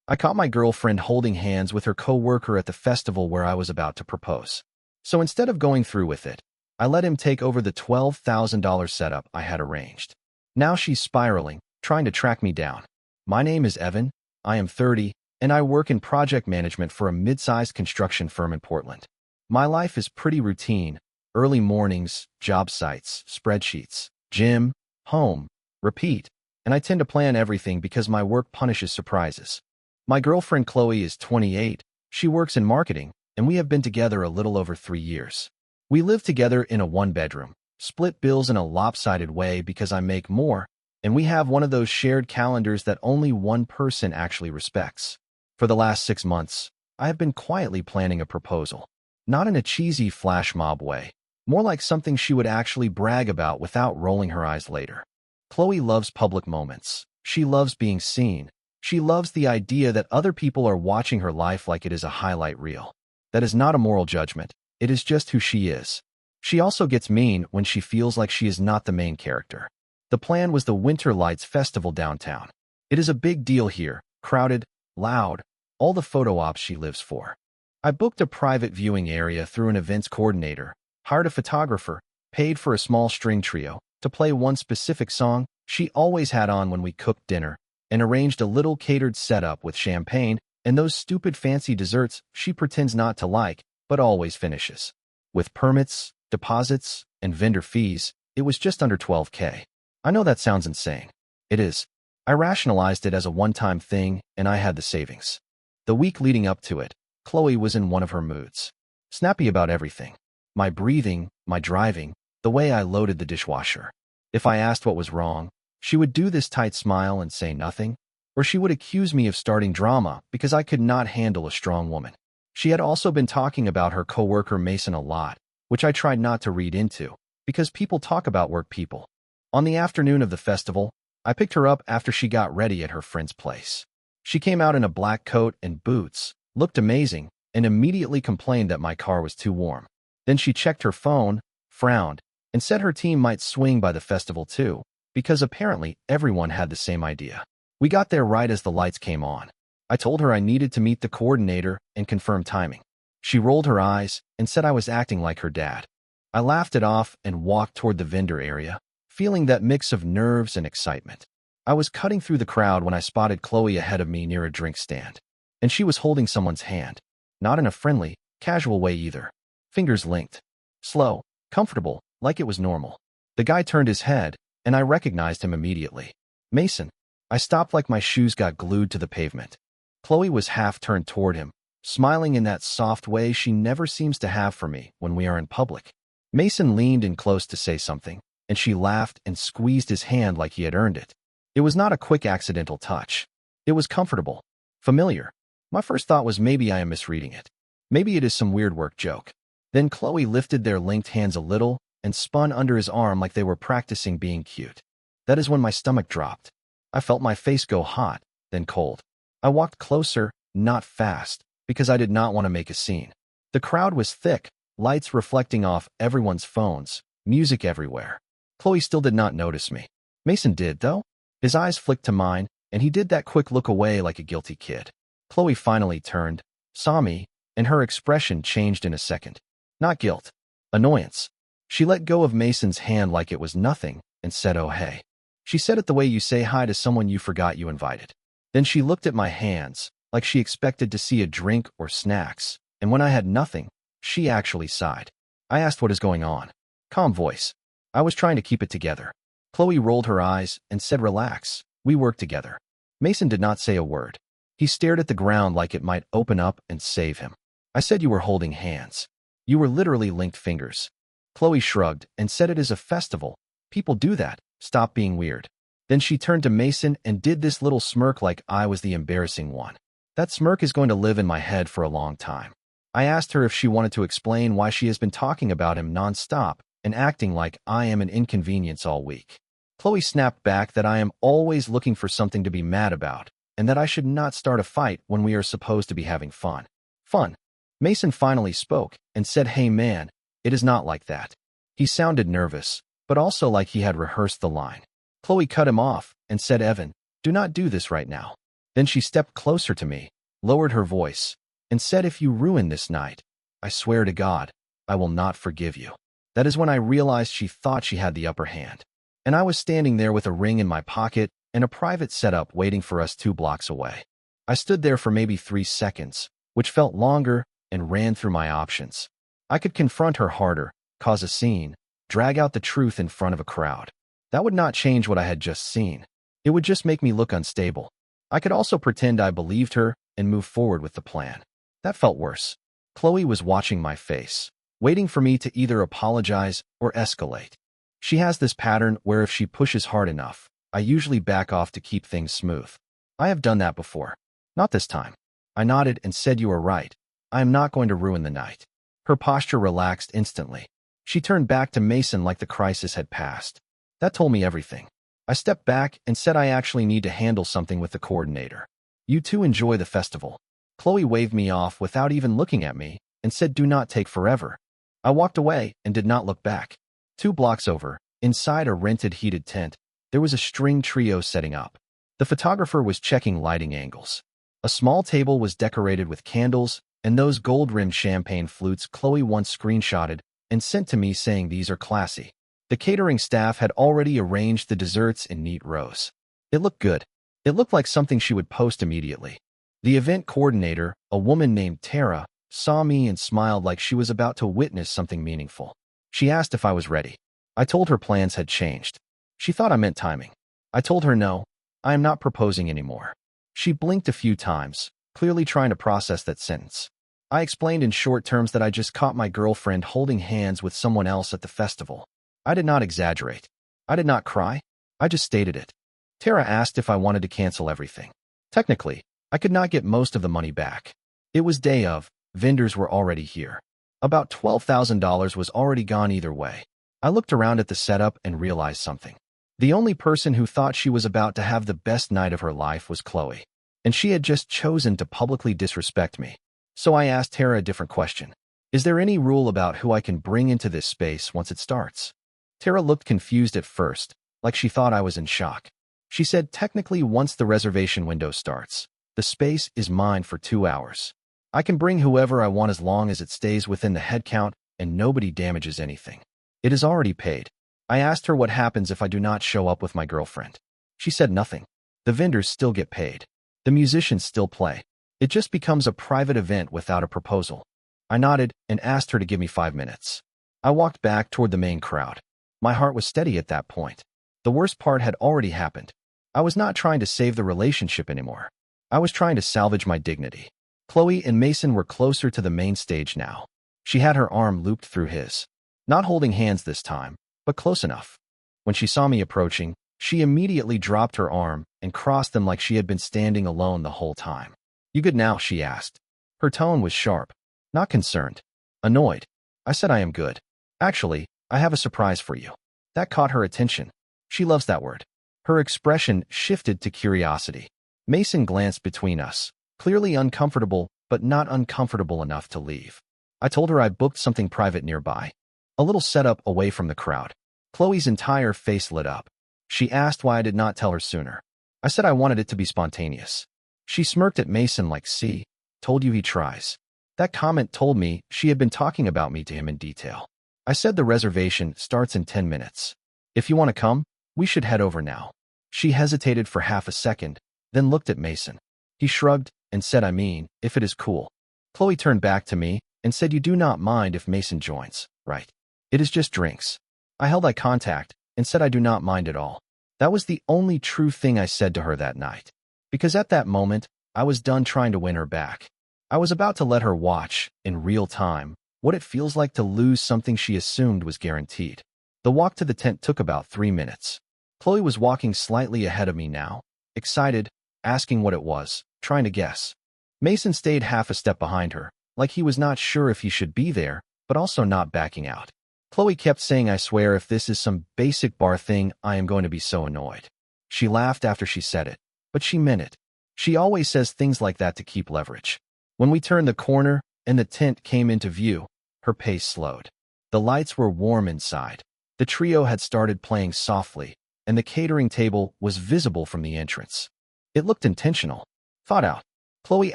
I caught my girlfriend holding hands with her coworker at the festival where I was about to propose. So instead of going through with it, I let him take over the $12,000 setup I had arranged. Now she's spiraling, trying to track me down. My name is Evan, I am 30, and I work in project management for a mid-sized construction firm in Portland. My life is pretty routine: early mornings, job sites, spreadsheets, gym, home, repeat, and I tend to plan everything because my work punishes surprises. My girlfriend Chloe is 28, she works in marketing, and we have been together a little over 3 years. We live together in a one-bedroom, split bills in a lopsided way because I make more, and we have one of those shared calendars that only one person actually respects. For the last 6 months, I have been quietly planning a proposal. Not in a cheesy flash mob way, more like something she would actually brag about without rolling her eyes later. Chloe loves public moments. She loves being seen. She loves the idea that other people are watching her life like it is a highlight reel. That is not a moral judgment. It is just who she is. She also gets mean when she feels like she is not the main character. The plan was the Winter Lights Festival downtown. It is a big deal here, crowded, loud, all the photo ops she lives for. I booked a private viewing area through an events coordinator, hired a photographer, paid for a small string trio to play one specific song she always had on when we cooked dinner, and arranged a little catered setup with champagne and those stupid fancy desserts she pretends not to like, but always finishes. With permits, deposits, and vendor fees, it was just under $12K. I know that sounds insane. It is. I rationalized it as a one-time thing, and I had the savings. The week leading up to it, Chloe was in one of her moods. Snappy about everything. My breathing, my driving, the way I loaded the dishwasher. If I asked what was wrong, she would do this tight smile and say nothing, or she would accuse me of starting drama because I could not handle a strong woman. She had also been talking about her coworker Mason a lot, which I tried not to read into, because people talk about work people. On the afternoon of the festival, I picked her up after she got ready at her friend's place. She came out in a black coat and boots, looked amazing, and immediately complained that my car was too warm. Then she checked her phone, frowned, and said her team might swing by the festival too, because apparently everyone had the same idea. We got there right as the lights came on. I told her I needed to meet the coordinator and confirm timing. She rolled her eyes and said I was acting like her dad. I laughed it off and walked toward the vendor area, feeling that mix of nerves and excitement. I was cutting through the crowd when I spotted Chloe ahead of me near a drink stand, and she was holding someone's hand, not in a friendly, casual way either. Fingers linked. Slow, comfortable, like it was normal. The guy turned his head, and I recognized him immediately. Mason. I stopped like my shoes got glued to the pavement. Chloe was half turned toward him, smiling in that soft way she never seems to have for me when we are in public. Mason leaned in close to say something, and she laughed and squeezed his hand like he had earned it. It was not a quick accidental touch. It was comfortable, familiar. My first thought was maybe I am misreading it. Maybe it is some weird work joke. Then Chloe lifted their linked hands a little and spun under his arm like they were practicing being cute. That is when my stomach dropped. I felt my face go hot, then cold. I walked closer, not fast, because I did not want to make a scene. The crowd was thick, lights reflecting off everyone's phones, music everywhere. Chloe still did not notice me. Mason did, though. His eyes flicked to mine, and he did that quick look away like a guilty kid. Chloe finally turned, saw me, and her expression changed in a second. Not guilt. Annoyance. She let go of Mason's hand like it was nothing and said, "Oh, hey." She said it the way you say hi to someone you forgot you invited. Then she looked at my hands, like she expected to see a drink or snacks, and when I had nothing, she actually sighed. I asked what is going on. Calm voice. I was trying to keep it together. Chloe rolled her eyes and said, "Relax, we work together." Mason did not say a word. He stared at the ground like it might open up and save him. I said, "You were holding hands. You were literally linked fingers." Chloe shrugged and said, "It is a festival. People do that. Stop being weird." Then she turned to Mason and did this little smirk like I was the embarrassing one. That smirk is going to live in my head for a long time. I asked her if she wanted to explain why she has been talking about him nonstop and acting like I am an inconvenience all week. Chloe snapped back that I am always looking for something to be mad about, and that I should not start a fight when we are supposed to be having fun. Fun. Mason finally spoke and said, "Hey man, it is not like that." He sounded nervous, but also like he had rehearsed the line. Chloe cut him off and said, "Evan, do not do this right now. Then she stepped closer to me, lowered her voice, and said, "If you ruin this night, I swear to God, I will not forgive you." That is when I realized she thought she had the upper hand. And I was standing there with a ring in my pocket and a private setup waiting for us 2 blocks away. I stood there for maybe 3 seconds, which felt longer, and ran through my options. I could confront her harder, cause a scene, drag out the truth in front of a crowd. That would not change what I had just seen. It would just make me look unstable. I could also pretend I believed her and move forward with the plan. That felt worse. Chloe was watching my face, waiting for me to either apologize or escalate. She has this pattern where if she pushes hard enough, I usually back off to keep things smooth. I have done that before. Not this time. I nodded and said, "You are right. I am not going to ruin the night." Her posture relaxed instantly. She turned back to Mason like the crisis had passed. That told me everything. I stepped back and said, "I actually need to handle something with the coordinator. You two enjoy the festival." Chloe waved me off without even looking at me and said, "Do not take forever." I walked away and did not look back. 2 blocks over, inside a rented heated tent, there was a string trio setting up. The photographer was checking lighting angles. A small table was decorated with candles and those gold-rimmed champagne flutes Chloe once screenshotted and sent to me saying these are classy. The catering staff had already arranged the desserts in neat rows. It looked good. It looked like something she would post immediately. The event coordinator, a woman named Tara, saw me and smiled like she was about to witness something meaningful. She asked if I was ready. I told her plans had changed. She thought I meant timing. I told her no, I am not proposing anymore. She blinked a few times, clearly trying to process that sentence. I explained in short terms that I just caught my girlfriend holding hands with someone else at the festival. I did not exaggerate. I did not cry. I just stated it. Tara asked if I wanted to cancel everything. Technically, I could not get most of the money back. It was day of, vendors were already here. About $12,000 was already gone either way. I looked around at the setup and realized something. The only person who thought she was about to have the best night of her life was Chloe, and she had just chosen to publicly disrespect me. So I asked Tara a different question. Is there any rule about who I can bring into this space once it starts? Tara looked confused at first, like she thought I was in shock. She said, technically, once the reservation window starts, the space is mine for 2 hours. I can bring whoever I want as long as it stays within the head count and nobody damages anything. It is already paid. I asked her what happens if I do not show up with my girlfriend. She said nothing. The vendors still get paid. The musicians still play. It just becomes a private event without a proposal. I nodded and asked her to give me 5 minutes. I walked back toward the main crowd. My heart was steady at that point. The worst part had already happened. I was not trying to save the relationship anymore. I was trying to salvage my dignity. Chloe and Mason were closer to the main stage now. She had her arm looped through his. Not holding hands this time, but close enough. When she saw me approaching, she immediately dropped her arm and crossed them like she had been standing alone the whole time. "You good now?" she asked. Her tone was sharp, not concerned, annoyed. I said, "I am good. Actually, I have a surprise for you." That caught her attention. She loves that word. Her expression shifted to curiosity. Mason glanced between us, clearly uncomfortable, but not uncomfortable enough to leave. I told her I booked something private nearby, a little setup away from the crowd. Chloe's entire face lit up. She asked why I did not tell her sooner. I said I wanted it to be spontaneous. She smirked at Mason like, "See, told you he tries." That comment told me she had been talking about me to him in detail. I said the reservation starts in 10 minutes. If you want to come, we should head over now. She hesitated for half a second, then looked at Mason. He shrugged and said, "I mean, if it is cool." Chloe turned back to me and said, "You do not mind if Mason joins, right? It is just drinks." I held eye contact and said I do not mind at all. That was the only true thing I said to her that night. Because at that moment, I was done trying to win her back. I was about to let her watch, in real time, what it feels like to lose something she assumed was guaranteed. The walk to the tent took about 3 minutes. Chloe was walking slightly ahead of me now, excited, asking what it was, trying to guess. Mason stayed half a step behind her, like he was not sure if he should be there, but also not backing out. Chloe kept saying, "I swear if this is some basic bar thing, I am going to be so annoyed." She laughed after she said it, but she meant it. She always says things like that to keep leverage. When we turned the corner and the tent came into view, her pace slowed. The lights were warm inside. The trio had started playing softly, and the catering table was visible from the entrance. It looked intentional. Thought out. Chloe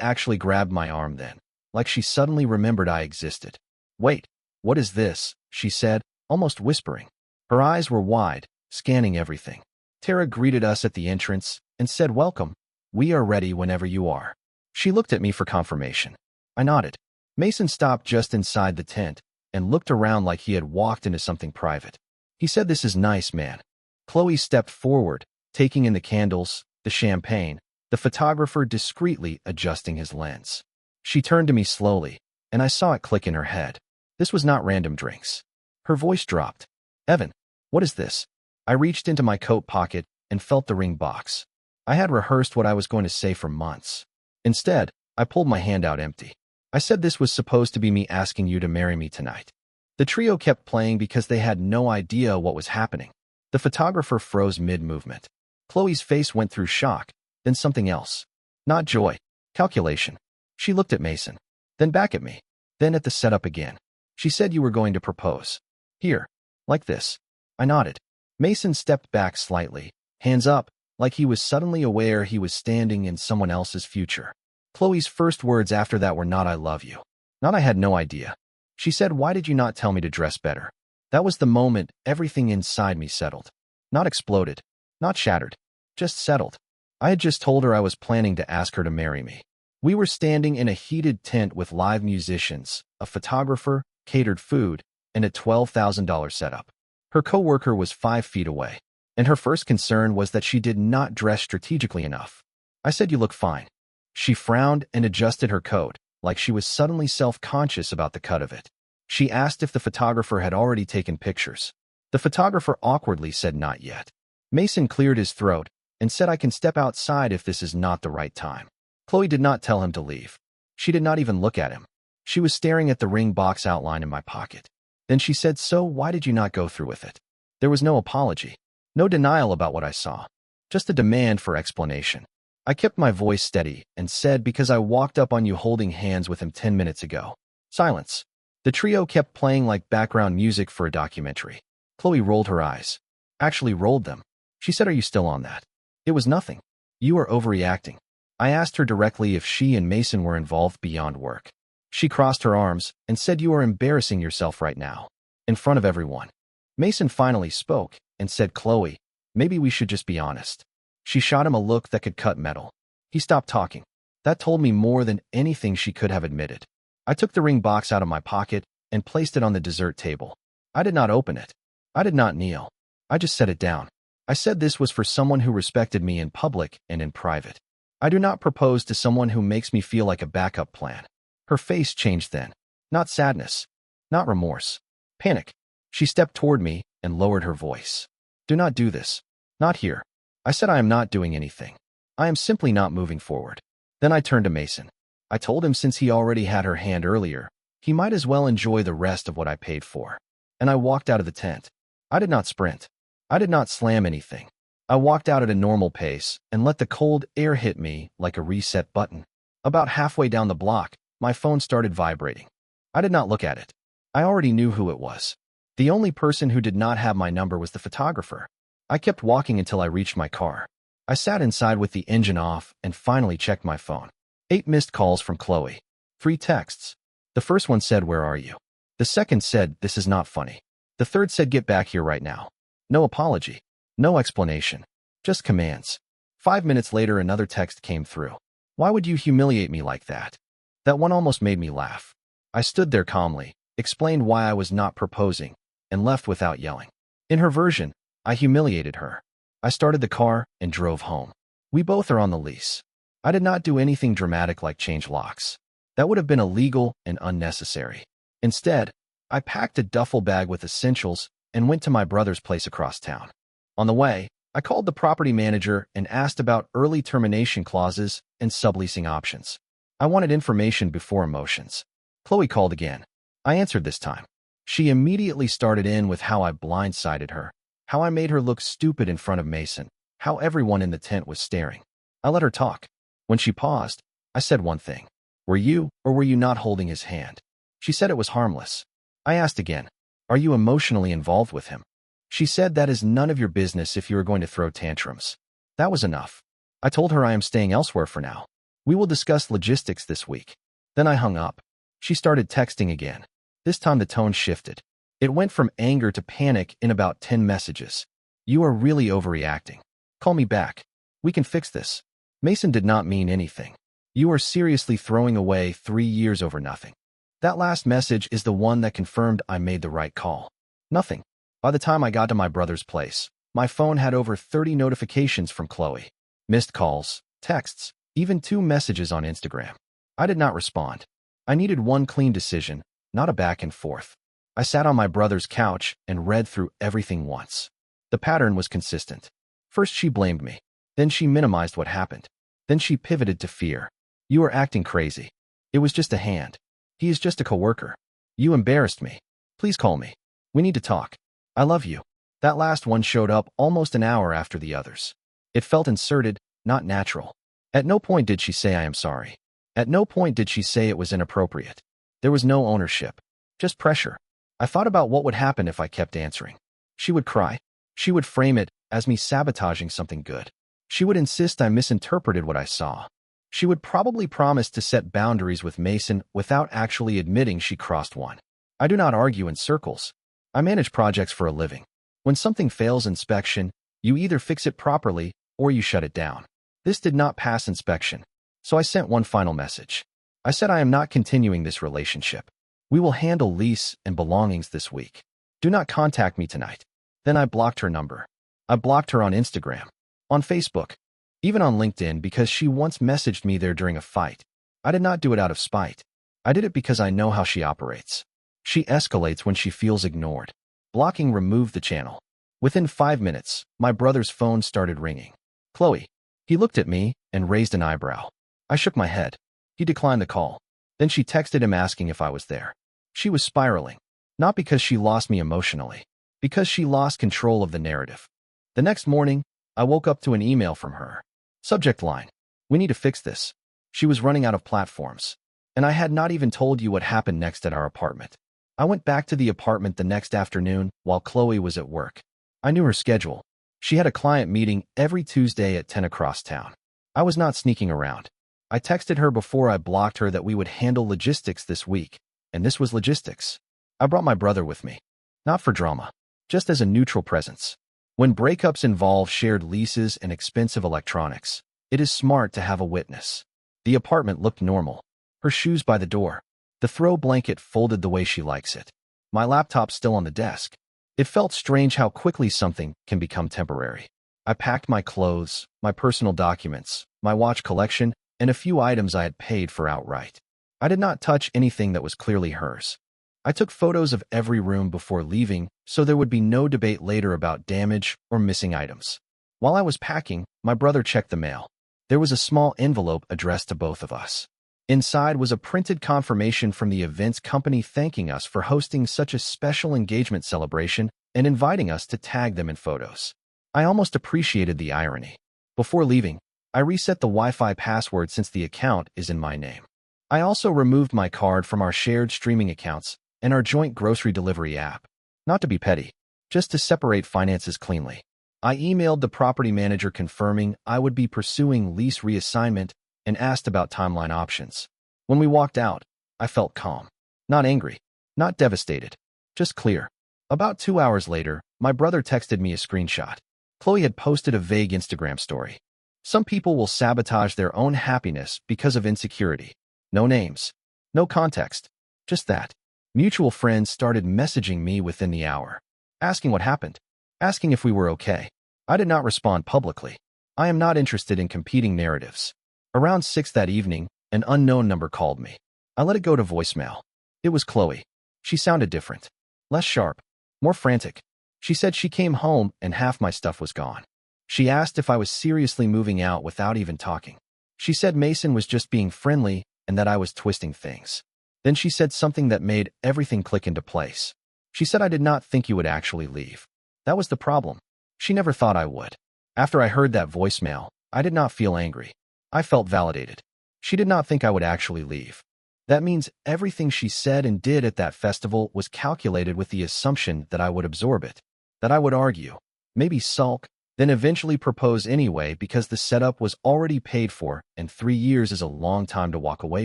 actually grabbed my arm then, like she suddenly remembered I existed. Wait, what is this? She said, almost whispering. Her eyes were wide, scanning everything. Tara greeted us at the entrance and said, "Welcome. We are ready whenever you are." She looked at me for confirmation. I nodded. Mason stopped just inside the tent and looked around like he had walked into something private. He said, "This is nice, man." Chloe stepped forward, taking in the candles, the champagne, the photographer discreetly adjusting his lens. She turned to me slowly, and I saw it click in her head. This was not random drinks. Her voice dropped. "Evan, what is this?" I reached into my coat pocket and felt the ring box. I had rehearsed what I was going to say for months. Instead, I pulled my hand out empty. I said this was supposed to be me asking you to marry me tonight. The trio kept playing because they had no idea what was happening. The photographer froze mid-movement. Chloe's face went through shock, then something else. Not joy. Calculation. She looked at Mason, then back at me, then at the setup again. She said you were going to propose. Here. Like this. I nodded. Mason stepped back slightly, hands up, like he was suddenly aware he was standing in someone else's future. Chloe's first words after that were not "I love you." Not "I had no idea." She said, "Why did you not tell me to dress better?" That was the moment everything inside me settled. Not exploded, not shattered, just settled. I had just told her I was planning to ask her to marry me. We were standing in a heated tent with live musicians, a photographer, catered food, and a $12,000 setup. Her coworker was 5 feet away, and her first concern was that she did not dress strategically enough. I said, "You look fine." She frowned and adjusted her coat, like she was suddenly self-conscious about the cut of it. She asked if the photographer had already taken pictures. The photographer awkwardly said not yet. Mason cleared his throat and said, "I can step outside if this is not the right time." Chloe did not tell him to leave. She did not even look at him. She was staring at the ring box outline in my pocket. Then she said, "So why did you not go through with it?" There was no apology, no denial about what I saw, just a demand for explanation. I kept my voice steady and said, "Because I walked up on you holding hands with him 10 minutes ago." Silence. The trio kept playing like background music for a documentary. Chloe rolled her eyes. Actually rolled them. She said, "Are you still on that?" It was nothing. "You are overreacting." I asked her directly if she and Mason were involved beyond work. She crossed her arms and said, "You are embarrassing yourself right now, in front of everyone." Mason finally spoke and said, "Chloe, maybe we should just be honest." She shot him a look that could cut metal. He stopped talking. That told me more than anything she could have admitted. I took the ring box out of my pocket and placed it on the dessert table. I did not open it. I did not kneel. I just set it down. I said this was for someone who respected me in public and in private. I do not propose to someone who makes me feel like a backup plan. Her face changed then. Not sadness. Not remorse. Panic. She stepped toward me and lowered her voice. "Do not do this. Not here." I said, "I am not doing anything. I am simply not moving forward." Then I turned to Mason. I told him since he already had her hand earlier, he might as well enjoy the rest of what I paid for. And I walked out of the tent. I did not sprint. I did not slam anything. I walked out at a normal pace and let the cold air hit me like a reset button. About halfway down the block, my phone started vibrating. I did not look at it. I already knew who it was. The only person who did not have my number was the photographer. I kept walking until I reached my car. I sat inside with the engine off and finally checked my phone. 8 missed calls from Chloe. 3 texts. The first one said, "Where are you?" The second said, "This is not funny." The third said, "Get back here right now." No apology. No explanation. Just commands. 5 minutes later, another text came through. "Why would you humiliate me like that?" That one almost made me laugh. I stood there calmly, explained why I was not proposing, and left without yelling. In her version, I humiliated her. I started the car and drove home. We both are on the lease. I did not do anything dramatic like change locks. That would have been illegal and unnecessary. Instead, I packed a duffel bag with essentials and went to my brother's place across town. On the way, I called the property manager and asked about early termination clauses and subleasing options. I wanted information before emotions. Chloe called again. I answered this time. She immediately started in with how I blindsided her, how I made her look stupid in front of Mason, how everyone in the tent was staring. I let her talk. When she paused, I said one thing. "Were you or were you not holding his hand?" She said it was harmless. I asked again, "Are you emotionally involved with him?" She said, "That is none of your business if you are going to throw tantrums." That was enough. I told her I am staying elsewhere for now. We will discuss logistics this week. Then I hung up. She started texting again. This time the tone shifted. It went from anger to panic in about 10 messages. You are really overreacting. Call me back. We can fix this. Mason did not mean anything. You are seriously throwing away 3 years over nothing. That last message is the one that confirmed I made the right call. Nothing. By the time I got to my brother's place, my phone had over 30 notifications from Chloe. Missed calls, texts, even 2 messages on Instagram. I did not respond. I needed one clean decision, not a back and forth. I sat on my brother's couch and read through everything once. The pattern was consistent. First she blamed me. Then she minimized what happened. Then she pivoted to fear. You are acting crazy. It was just a hand. He is just a coworker. You embarrassed me. Please call me. We need to talk. I love you. That last one showed up almost an hour after the others. It felt inserted, not natural. At no point did she say I am sorry. At no point did she say it was inappropriate. There was no ownership. Just pressure. I thought about what would happen if I kept answering. She would cry. She would frame it as me sabotaging something good. She would insist I misinterpreted what I saw. She would probably promise to set boundaries with Mason without actually admitting she crossed one. I do not argue in circles. I manage projects for a living. When something fails inspection, you either fix it properly or you shut it down. This did not pass inspection, so I sent one final message. I said I am not continuing this relationship. We will handle lease and belongings this week. Do not contact me tonight. Then I blocked her number. I blocked her on Instagram, on Facebook, even on LinkedIn because she once messaged me there during a fight. I did not do it out of spite. I did it because I know how she operates. She escalates when she feels ignored. Blocking removed the channel. Within 5 minutes, my brother's phone started ringing. Chloe. He looked at me and raised an eyebrow. I shook my head. He declined the call. Then she texted him asking if I was there. She was spiraling. Not because she lost me emotionally. Because she lost control of the narrative. The next morning, I woke up to an email from her. Subject line. We need to fix this. She was running out of platforms. And I had not even told you what happened next at our apartment. I went back to the apartment the next afternoon while Chloe was at work. I knew her schedule. She had a client meeting every Tuesday at 10 across town. I was not sneaking around. I texted her before I blocked her that we would handle logistics this week, and this was logistics. I brought my brother with me. Not for drama, just as a neutral presence. When breakups involve shared leases and expensive electronics, it is smart to have a witness. The apartment looked normal. Her shoes by the door. The throw blanket folded the way she likes it. My laptop still on the desk. It felt strange how quickly something can become temporary. I packed my clothes, my personal documents, my watch collection, and a few items I had paid for outright. I did not touch anything that was clearly hers. I took photos of every room before leaving so there would be no debate later about damage or missing items. While I was packing, my brother checked the mail. There was a small envelope addressed to both of us. Inside was a printed confirmation from the events company thanking us for hosting such a special engagement celebration and inviting us to tag them in photos. I almost appreciated the irony. Before leaving, I reset the Wi-Fi password since the account is in my name. I also removed my card from our shared streaming accounts and our joint grocery delivery app. Not to be petty, just to separate finances cleanly. I emailed the property manager confirming I would be pursuing lease reassignment and asked about timeline options. When we walked out, I felt calm. Not angry, not devastated, just clear. About 2 hours later, my brother texted me a screenshot. Chloe had posted a vague Instagram story. Some people will sabotage their own happiness because of insecurity. No names, no context, just that. Mutual friends started messaging me within the hour, asking what happened, asking if we were okay. I did not respond publicly. I am not interested in competing narratives. Around 6 that evening, an unknown number called me. I let it go to voicemail. It was Chloe. She sounded different, less sharp, more frantic. She said she came home and half my stuff was gone. She asked if I was seriously moving out without even talking. She said Mason was just being friendly and that I was twisting things. Then she said something that made everything click into place. She said I did not think you would actually leave. That was the problem. She never thought I would. After I heard that voicemail, I did not feel angry. I felt validated. She did not think I would actually leave. That means everything she said and did at that festival was calculated with the assumption that I would absorb it, that I would argue, maybe sulk, then eventually propose anyway because the setup was already paid for and 3 years is a long time to walk away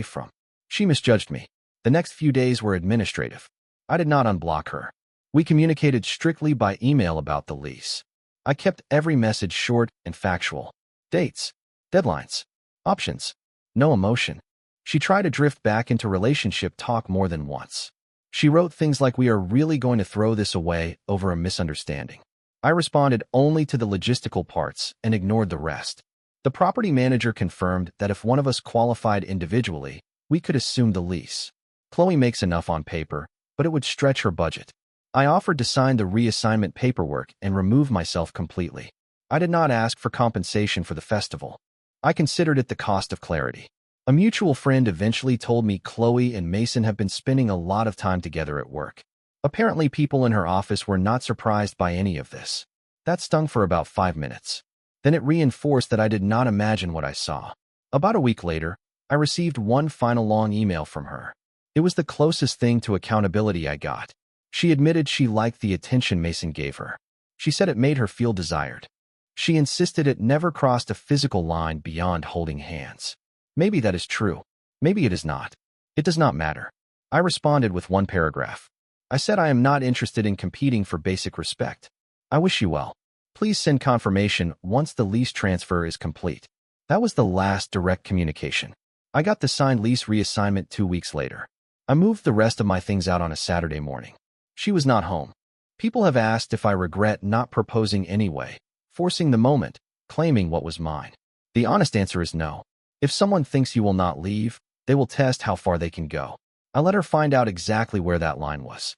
from. She misjudged me. The next few days were administrative. I did not unblock her. We communicated strictly by email about the lease. I kept every message short and factual. Dates, deadlines, options, no emotion. She tried to drift back into relationship talk more than once. She wrote things like, "We are really going to throw this away over a misunderstanding." I responded only to the logistical parts and ignored the rest. The property manager confirmed that if one of us qualified individually, we could assume the lease. Chloe makes enough on paper, but it would stretch her budget. I offered to sign the reassignment paperwork and remove myself completely. I did not ask for compensation for the festival. I considered it the cost of clarity. A mutual friend eventually told me Chloe and Mason have been spending a lot of time together at work. Apparently, people in her office were not surprised by any of this. That stung for about 5 minutes. Then it reinforced that I did not imagine what I saw. About a week later, I received one final long email from her. It was the closest thing to accountability I got. She admitted she liked the attention Mason gave her. She said it made her feel desired. She insisted it never crossed a physical line beyond holding hands. Maybe that is true. Maybe it is not. It does not matter. I responded with one paragraph. I said I am not interested in competing for basic respect. I wish you well. Please send confirmation once the lease transfer is complete. That was the last direct communication. I got the signed lease reassignment 2 weeks later. I moved the rest of my things out on a Saturday morning. She was not home. People have asked if I regret not proposing anyway, forcing the moment, claiming what was mine. The honest answer is no. If someone thinks you will not leave, they will test how far they can go. I let her find out exactly where that line was.